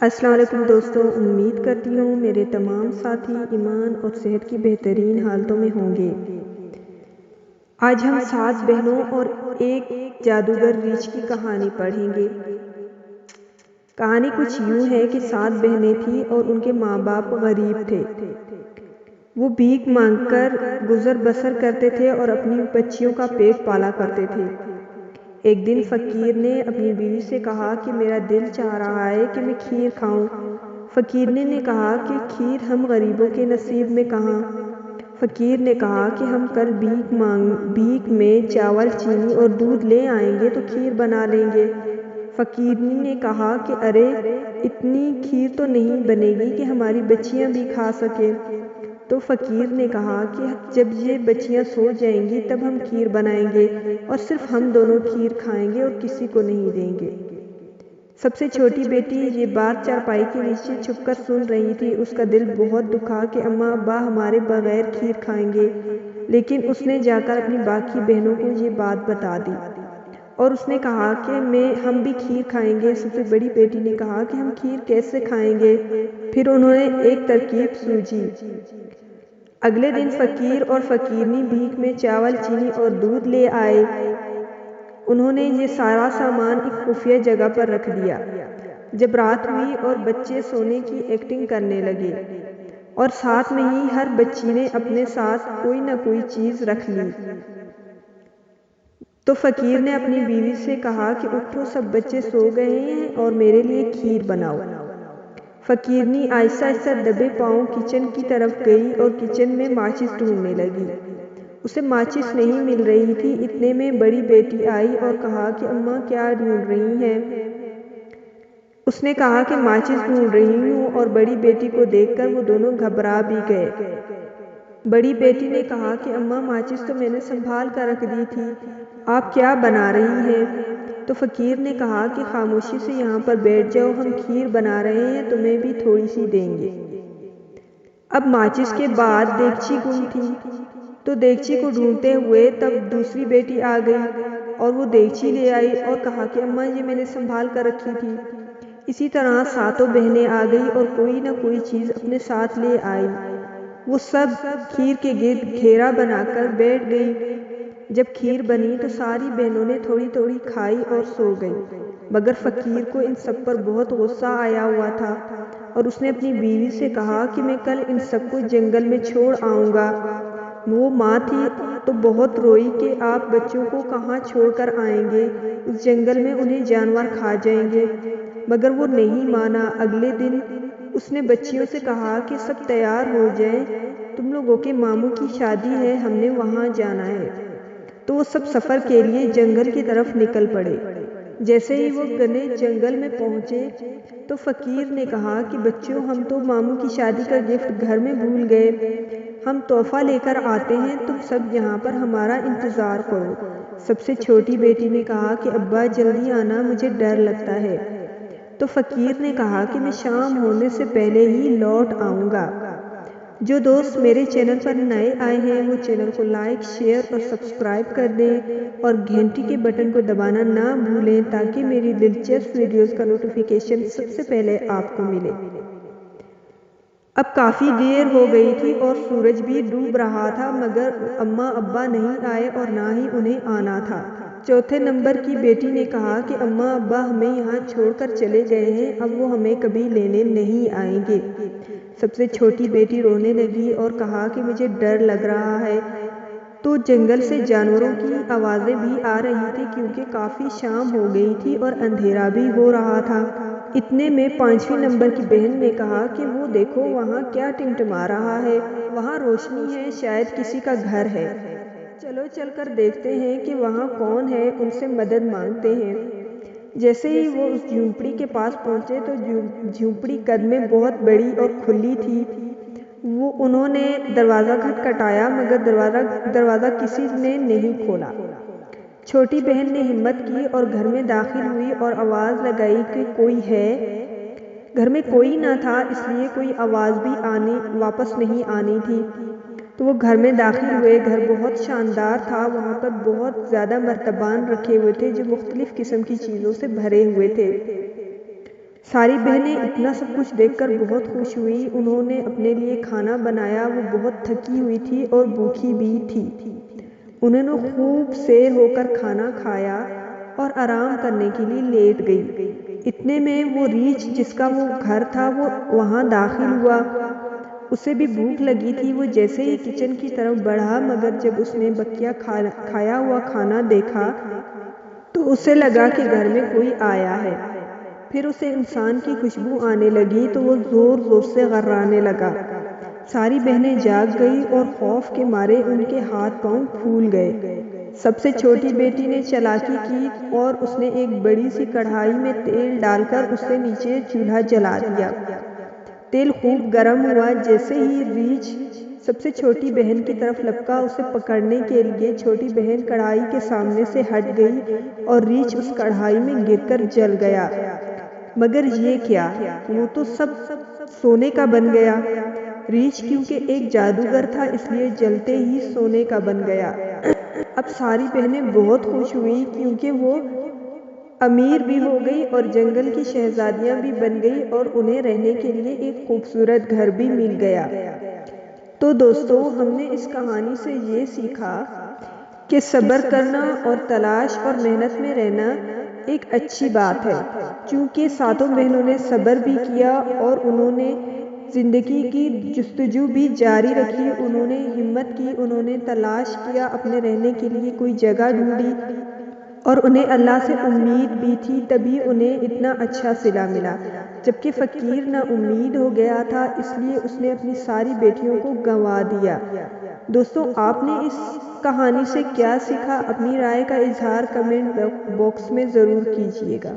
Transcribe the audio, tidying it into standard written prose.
السلام علیکم دوستوں، امید کرتی ہوں میرے تمام ساتھی ایمان اور صحت کی بہترین حالتوں میں ہوں گے۔ آج ہم 7 بہنوں اور ایک جادوگر ریچھ کی کہانی پڑھیں گے۔ کہانی کچھ یوں ہے کہ 7 بہنیں تھیں اور ان کے ماں باپ غریب تھے۔ وہ بھیک مانگ کر گزر بسر کرتے تھے اور اپنی بچیوں کا پیٹ پالا کرتے تھے۔ ایک دن فقیر نے اپنی بیوی سے کہا کہ میرا دل چاہ رہا ہے کہ میں کھیر کھاؤں۔ فقیر نے کہا کہ کھیر ہم غریبوں کے نصیب میں کہاں؟ فقیر نے کہا کہ ہم کل بھیک میں چاول، چینی اور دودھ لے آئیں گے تو کھیر بنا لیں گے۔ فقیر نے کہا کہ ارے اتنی کھیر تو نہیں بنے گی کہ ہماری بچیاں بھی کھا سکیں۔ تو فقیر نے کہا کہ جب یہ بچیاں سو جائیں گی تب ہم کھیر بنائیں گے اور صرف ہم دونوں کھیر کھائیں گے اور کسی کو نہیں دیں گے۔ سب سے چھوٹی بیٹی یہ بات چارپائی کے نیچے چھپ کر سن رہی تھی۔ اس کا دل بہت دکھا کہ اماں ابا ہمارے بغیر کھیر کھائیں گے، لیکن اس نے جا کر اپنی باقی بہنوں کو یہ بات بتا دی اور اس نے کہا کہ ہم بھی کھیر کھائیں گے۔ سب سے بڑی بیٹی نے کہا کہ ہم کھیر کیسے کھائیں گے؟ پھر انہوں نے ایک ترکیب سوچی۔ اگلے دن فقیر اور فقیرنی بھیک میں چاول، چینی اور دودھ لے آئے۔ انہوں نے یہ سارا سامان ایک خفیہ جگہ پر رکھ دیا۔ جب رات ہوئی اور بچے سونے کی ایکٹنگ کرنے لگے اور ساتھ میں ہی ہر بچی نے اپنے ساتھ کوئی نہ کوئی چیز رکھ لی، تو فقیر نے اپنی بیوی سے کہا کہ اٹھو، سب بچے سو گئے ہیں اور میرے لیے کھیر بناؤ۔ فقیرنی آہستہ آہستہ دبے پاؤں کچن کی طرف گئی اور کچن میں ماچس ڈھونڈنے لگی۔ اسے ماچس نہیں مل رہی تھی۔ اتنے میں بڑی بیٹی آئی اور کہا کہ اماں کیا ڈھونڈ رہی ہیں؟ اس نے کہا کہ ماچس ڈھونڈ رہی ہوں، اور بڑی بیٹی کو دیکھ کر وہ دونوں گھبرا بھی گئے۔ بڑی بیٹی نے کہا کہ اماں ماچس تو میں نے سنبھال کر رکھ دی تھی، آپ کیا بنا رہی ہیں؟ تو فقیر نے کہا کہ خاموشی سے یہاں پر بیٹھ جاؤ، ہم کھیر بنا رہے ہیں، تمہیں بھی تھوڑی سی دیں گے۔ اب ماچس کے بعد دیگچی گم تھی، تو دیگچی کو ڈھونڈتے ہوئے تب دوسری بیٹی آ گئی اور وہ دیگچی لے آئی اور کہا کہ اماں یہ میں نے سنبھال کر رکھی تھی۔ اسی طرح ساتوں بہنیں آ گئی اور کوئی نہ کوئی چیز اپنے ساتھ لے آئی۔ وہ سب کھیر کے گرد گھیرا بنا کر بیٹھ گئی۔ جب کھیر بنی تو ساری بہنوں نے تھوڑی تھوڑی کھائی اور سو گئی، مگر فقیر کو ان سب پر بہت غصہ آیا ہوا تھا اور اس نے اپنی بیوی سے کہا کہ میں کل ان سب کو جنگل میں چھوڑ آؤں گا۔ وہ ماں تھی تو بہت روئی کہ آپ بچوں کو کہاں چھوڑ کر آئیں گے، اس جنگل میں انہیں جانور کھا جائیں گے، مگر وہ نہیں مانا۔ اگلے دن اس نے بچیوں سے کہا کہ سب تیار ہو جائیں، تم لوگوں کے ماموں کی شادی ہے، ہم نے وہاں جانا ہے۔ تو وہ سب سفر کے لیے جنگل کی طرف نکل پڑے۔ جیسے ہی وہ گھنے جنگل میں پہنچے تو فقیر نے کہا کہ بچوں، ہم تو ماموں کی شادی کا گفٹ گھر میں بھول گئے، ہم تحفہ لے کر آتے ہیں، تم سب یہاں پر ہمارا انتظار کرو۔ سب سے چھوٹی بیٹی نے کہا کہ ابا جلدی آنا، مجھے ڈر لگتا ہے۔ تو فقیر نے کہا کہ میں شام ہونے سے پہلے ہی لوٹ آؤں گا۔ جو دوست میرے چینل پر نئے آئے ہیں وہ چینل کو لائک، شیئر اور سبسکرائب کر دیں اور گھنٹی کے بٹن کو دبانا نہ بھولیں تاکہ میری دلچسپ ویڈیوز کا نوٹیفیکیشن سب سے پہلے آپ کو ملے۔ اب کافی دیر ہو گئی تھی اور سورج بھی ڈوب رہا تھا، مگر اماں ابا نہیں آئے اور نہ ہی انہیں آنا تھا۔ چوتھے نمبر کی بیٹی نے کہا کہ اماں ابا ہمیں یہاں چھوڑ کر چلے گئے ہیں، اب وہ ہمیں کبھی لینے نہیں آئیں گے۔ سب سے چھوٹی بیٹی رونے لگی اور کہا کہ مجھے ڈر لگ رہا ہے۔ تو جنگل سے جانوروں کی آوازیں بھی آ رہی تھی کیونکہ کافی شام ہو گئی تھی اور اندھیرا بھی ہو رہا تھا۔ اتنے میں 5ویں نمبر کی بہن نے کہا کہ وہ دیکھو وہاں کیا ٹمٹما رہا ہے، وہاں روشنی ہے، شاید کسی کا گھر ہے، چلو چل کر دیکھتے ہیں کہ وہاں کون ہے، ان سے مدد مانگتے ہیں۔ جیسے ہی وہ اس جھونپڑی کے پاس پہنچے تو جھونپڑی قد میں بہت بڑی اور کھلی تھی۔ انہوں نے دروازہ کھٹکھٹایا مگر دروازہ کسی نے نہیں کھولا۔ چھوٹی بہن نے ہمت کی اور گھر میں داخل ہوئی اور آواز لگائی کہ کوئی ہے؟ گھر میں کوئی نہ تھا، اس لیے کوئی آواز بھی واپس نہیں آنی تھی۔ تو وہ گھر میں داخل ہوئے۔ گھر بہت شاندار تھا، وہاں پر بہت زیادہ مرتبان رکھے ہوئے تھے جو مختلف قسم کی چیزوں سے بھرے ہوئے تھے۔ ساری بہنیں اتنا سب کچھ دیکھ کر بہت خوش ہوئی۔ انہوں نے اپنے لیے کھانا بنایا۔ وہ بہت تھکی ہوئی تھی اور بھوکی بھی تھی۔ انہوں نے خوب سیر ہو کر کھانا کھایا اور آرام کرنے کے لیے لیٹ گئی۔ اتنے میں وہ ریچھ جس کا وہ گھر تھا وہ وہاں داخل ہوا۔ اسے بھی بھوک لگی تھی۔ وہ جیسے ہی کچن کی طرف بڑھا مگر جب اس نے بقیہ کھایا ہوا کھانا دیکھا تو اسے لگا کہ گھر میں کوئی آیا ہے۔ پھر اسے انسان کی خوشبو آنے لگی تو وہ زور زور سے غرانے لگا۔ ساری بہنیں جاگ گئی اور خوف کے مارے ان کے ہاتھ پاؤں پھول گئے۔ سب سے چھوٹی بیٹی نے چالاکی کی اور اس نے ایک بڑی سی کڑھائی میں تیل ڈال کر اس سے نیچے چولہا جلا دیا۔ تیل خوب گرم ہوا۔ جیسے ہی ریچھ سب سے چھوٹی بہن کی طرف لپکا اسے پکڑنے کے لیے، چھوٹی بہن کڑھائی کے سامنے سے ہٹ گئی اور ریچھ اس کڑھائی میں گر کر جل گیا۔ مگر یہ کیا، وہ تو سب سونے کا بن گیا۔ ریچھ کیونکہ ایک جادوگر تھا اس لیے جلتے ہی سونے کا بن گیا۔ اب ساری بہنیں بہت خوش ہوئی کیونکہ وہ امیر بھی ہو گئی اور جنگل کی شہزادیاں بھی بن گئی اور انہیں رہنے کے لیے ایک خوبصورت گھر بھی مل گیا۔ تو دوستو، ہم نے اس کہانی سے یہ سیکھا کہ صبر کرنا اور تلاش اور محنت میں رہنا ایک اچھی بات ہے۔ چونکہ ساتوں بہنوں نے صبر بھی کیا اور انہوں نے زندگی کی جستجو بھی جاری رکھی۔ انہوں نے ہمت کی، انہوں نے تلاش کیا، اپنے رہنے کے لیے کوئی جگہ ڈھونڈی اور انہیں اللہ سے امید بھی تھی، تبھی انہیں اتنا اچھا صلہ ملا۔ جبکہ فقیر نا امید ہو گیا تھا، اس لیے اس نے اپنی ساری بیٹیوں کو گنوا دیا۔ دوستو، آپ نے اس کہانی سے کیا سیکھا؟ اپنی رائے کا اظہار کمنٹ باکس میں ضرور کیجیے گا۔